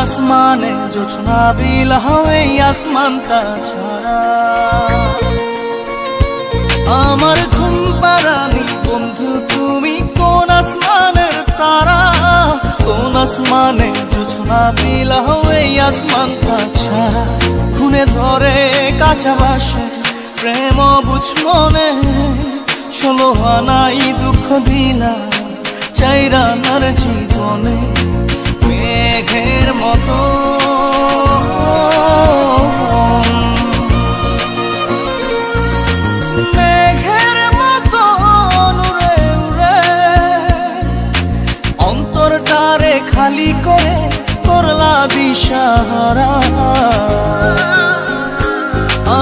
আসমানে জোছনা বিলাও এই আসমানটা ছাড়া। আমার ঘুম পাড়ানি বন্ধু তুমি কোন আসমানের তারা, কোন আসমানে জোছনা বিলাও এই আসমানটা ছাড়া। খুনে ধরে কাঁচা বাসে প্রেম বুঝ মনে, 16 আনাই দুঃখ দিলা চাইরা নার জীবনে। মেঘের মতো মেঘের মতো উড়ে উড়ে অন্তরটারে খালি করে করলা দিশাহারা।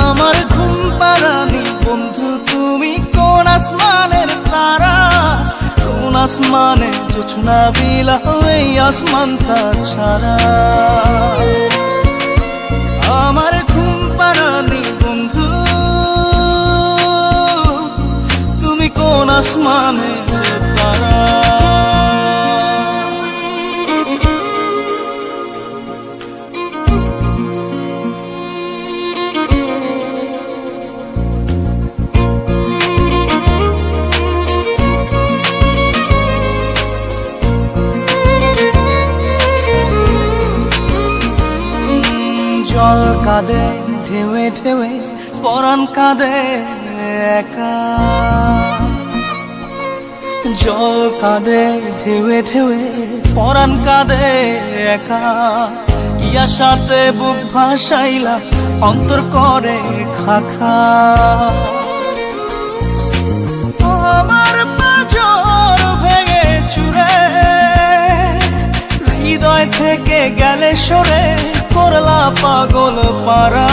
আমার ঘুম পাড়ানি বন্ধু তুমি কোন আসমানের তারা, কোন আসমানে জোছনা বিলাও এই আসমানটা ছাড়া। আমার ঘুম পাড়ানি বন্ধু তুমি কোন আসমানের তারা। জল কাঁদে ঢেউে ঢেউে পরাণ কাঁদে একা, জল কাঁদে ঢেউে ঢেউে পরাণ কাঁদে একা। কি আশাতে বুক ভাসাইলা অন্তর করে খাখা। আমার পাঁজর ভেঙে চুরে হৃদয় থেকে গেলে সরে করলা পাগল পারা।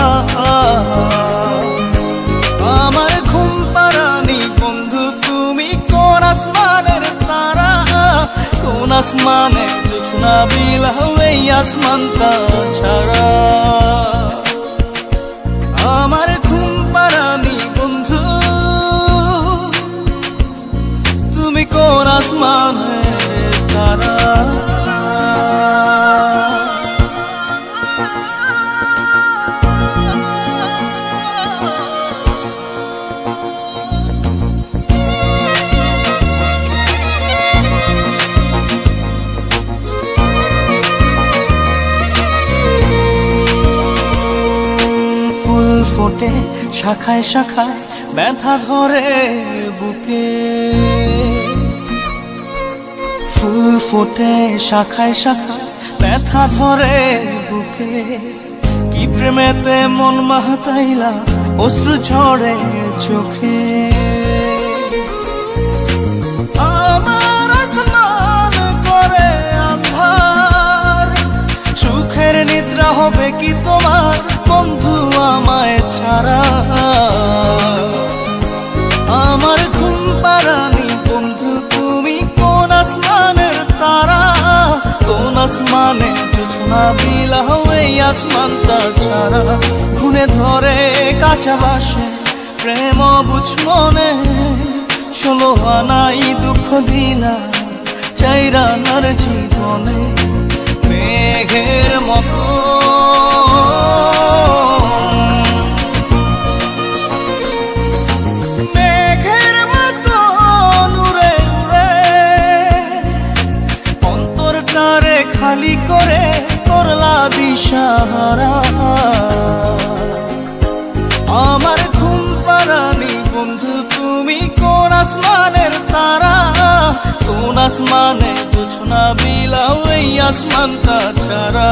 আমার ঘুম পাড়ানি বন্ধু তুমি কোন আসমানের তারা, কোন আসমানে জোছনা বিলাও এই আসমানটা ছাড়া। আমার ঘুম পাড়ানি বন্ধু তুমি কোন আসমানের তারা। ফোটে শাখায় শাখায় ব্যথা ধরে বুকে, ফুল ফোটে শাখায় শাখায় ব্যথা ধরে বুকে। কি প্রেমেতে মন মাতাইলা অশ্রু ঝরে চোখে। আমার আসমান করে আন্ধার, সুখের নিদ্রা হবে কি তোমার বন্ধু আমায় ছাড়া। আমার ঘুম পাড়ানি বন্ধু তুমি কোন আসমানের তারা, কোন আসমানে জোছনা বিলাও এই আসমানটা ছাড়া। খুনে ধরে কাঁচা বাসে প্রেম বুঝ মনে, 16 আনাই দুঃখ দিলা চাইরা নার জীবনে। মেঘের মতো খালি করে করলা দিশাহারা। আমার ঘুম পাড়ানি বন্ধু তুমি কোন আসমানের তারা, কোন আসমানে জোছনা বিলাও এই আসমানটা ছাড়া।